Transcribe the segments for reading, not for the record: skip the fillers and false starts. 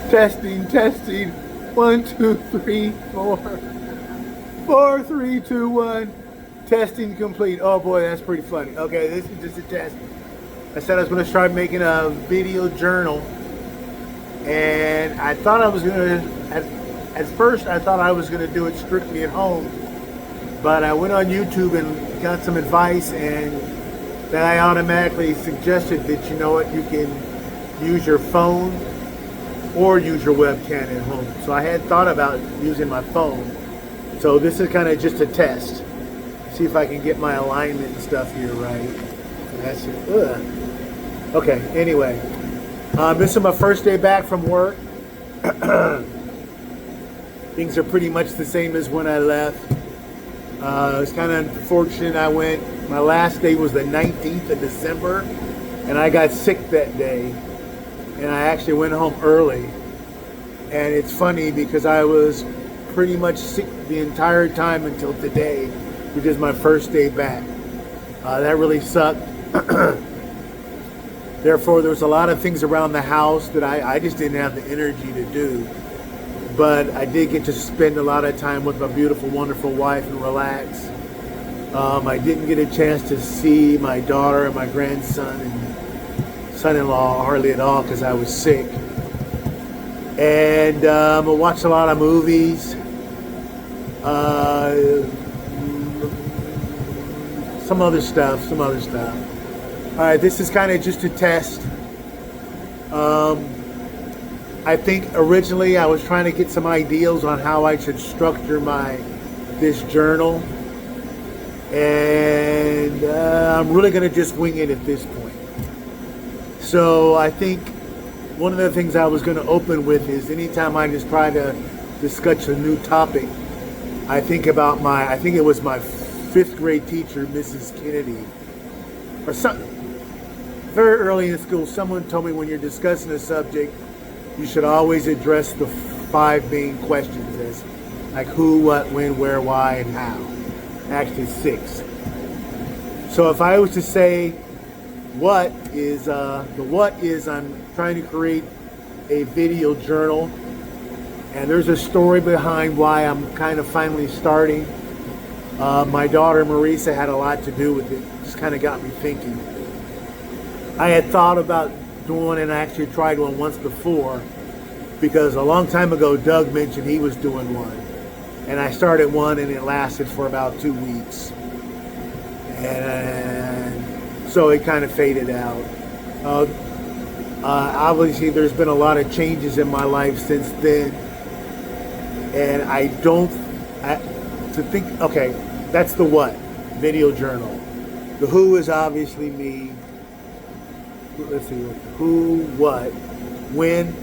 Testing, testing. 1, 2, 3, 4. 4, 3, 2, 1. Testing complete. Oh boy, that's pretty funny. Okay, this is just a test. I said I was going to start making a video journal. And I thought I was going to, at first I thought I was going to do it strictly at home. But I went on YouTube and got some advice, and then I automatically suggested that, you know what, you can use your phone or use your webcam at home. So I had thought about using my phone. So this is kind of just a test. See if I can get my alignment and stuff here right. That's it. Ugh. Okay, anyway. This is my first day back from work. Things are pretty much the same as when I left. It's kind of unfortunate I went. My last day was the 19th of December, and I got sick that day. And I actually went home early. And it's funny because I was pretty much sick the entire time until today, which is my first day back. That really sucked. Therefore, there was a lot of things around the house that I just didn't have the energy to do. But I did get to spend a lot of time with my beautiful, wonderful wife and relax. I didn't get a chance to see my daughter and my grandson and son-in-law hardly at all because I was sick. And I watched a lot of movies. Some other stuff. All right, this is kind of just a test. I think originally I was trying to get some ideas on how I should structure this journal, and I'm really going to just wing it at this point. So I think one of the things I was going to open with is anytime I just try to discuss a new topic, I think about I think it was my 5th grade teacher, Mrs. Kennedy, or something. Very early in school, someone told me when you're discussing a subject, you should always address the 5 main questions as like who, what, when, where, why, and how. Actually 6. So if I was to say what is I'm trying to create a video journal, and there's a story behind why I'm kind of finally starting. My daughter Marisa had a lot to do with it. Just kind of got me thinking. I had thought about doing, and I actually tried one once before, because a long time ago Doug mentioned he was doing one, and I started one and it lasted for about 2 weeks, and so it kind of faded out. Obviously there's been a lot of changes in my life since then, and okay, that's the what, video journal. The who is obviously me. Let's see, who, what, when,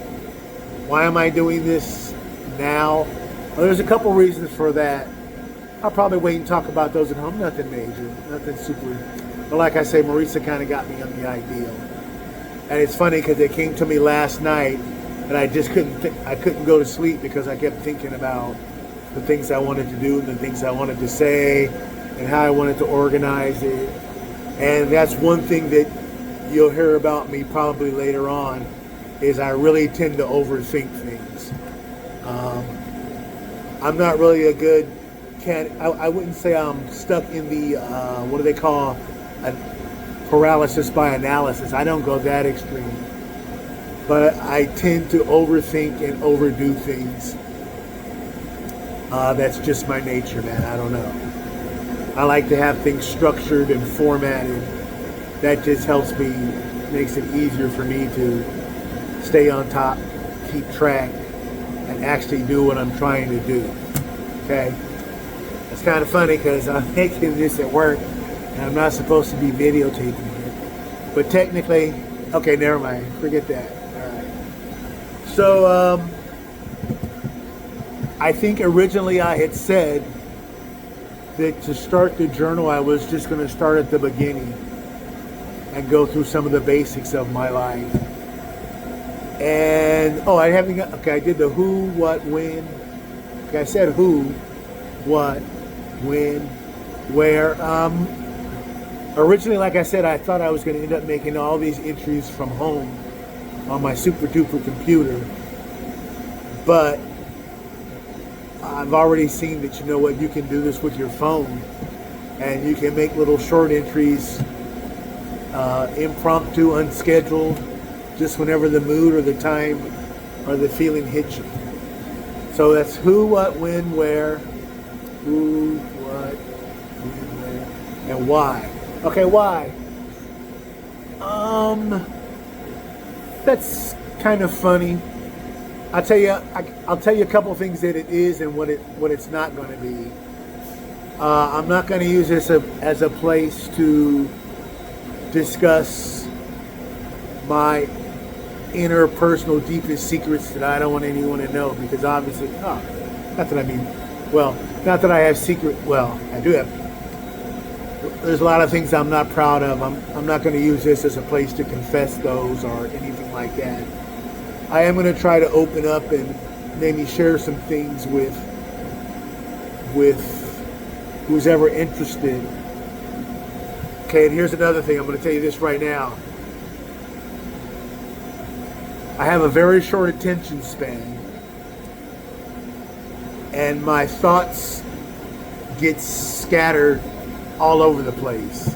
why am I doing this now? Well, there's a couple reasons for that. I'll probably wait and talk about those at home. Nothing major, nothing super. But like I say, Marisa kind of got me on the ideal. And it's funny because it came to me last night, and I just couldn't go to sleep because I kept thinking about the things I wanted to do and the things I wanted to say and how I wanted to organize it. And that's one thing that you'll hear about me probably later on, is I really tend to overthink things. I'm not really a good I wouldn't say I'm stuck in the what do they call a paralysis by analysis. I don't go that extreme, but I tend to overthink and overdo things. That's just my nature, man. I don't know. I like to have things structured and formatted. That just helps me, makes it easier for me to stay on top, keep track, and actually do what I'm trying to do. Okay? It's kind of funny because I'm making this at work and I'm not supposed to be videotaping it. But technically, okay, never mind. Forget that. All right. So, I think originally I had said that to start the journal, I was just going to start at the beginning and go through some of the basics of my life. And, I did the who, what, when. Okay, I said who, what, when, where. Originally, like I said, I thought I was going to end up making all these entries from home on my super duper computer. But I've already seen that, you know what, you can do this with your phone, and you can make little short entries, impromptu, unscheduled, just whenever the mood or the time or the feeling hits you. So that's who, what, when, where, who, what, when, where, and why. Okay, why? That's kind of funny. I'll tell you a couple of things that it is and what it's not going to be. I'm not going to use this as a place to discuss my inner personal deepest secrets that I don't want anyone to know, because obviously, not that I mean, well, not that I have I do have. There's a lot of things I'm not proud of. I'm not going to use this as a place to confess those or anything like that. I am going to try to open up and maybe share some things with who's ever interested. Okay, and here's another thing. I'm going to tell you this right now. I have a very short attention span, and my thoughts get scattered all over the place,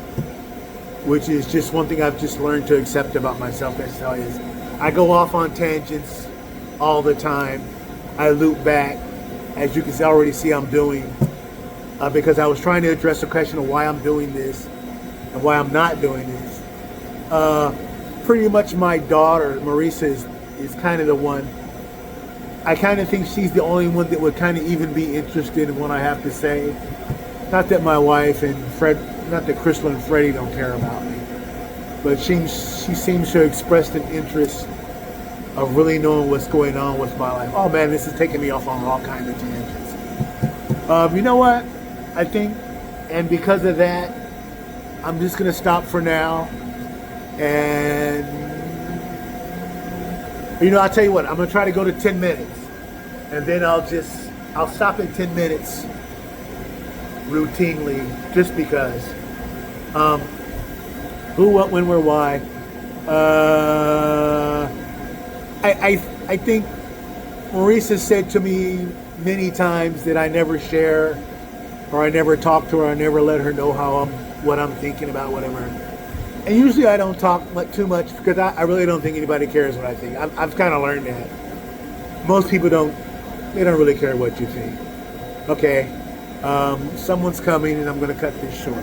which is just one thing I've just learned to accept about myself. That's how it is. I go off on tangents all the time. I loop back, as you can already see I'm doing, because I was trying to address the question of why I'm doing this and why I'm not doing this. Pretty much my daughter, Marisa, is kind of the one. I kind of think she's the only one that would kind of even be interested in what I have to say. Not that my wife and not that Crystal and Freddie don't care about me, but she seems to have expressed an interest of really knowing what's going on with my life. Oh man, this is taking me off on all kinds of tangents. You know what? I think, and because of that, I'm just going to stop for now. And, I'll tell you what, I'm going to try to go to 10 minutes. And then I'll stop at 10 minutes routinely, just because. Who, what, when, where, why. I think Marisa said to me many times that I never share, or I never talk to her, I never let her know what I'm thinking about, whatever. And usually I don't talk too much, because I really don't think anybody cares what I think. I've kind of learned that. Most people don't really care what you think. Okay, someone's coming and I'm going to cut this short.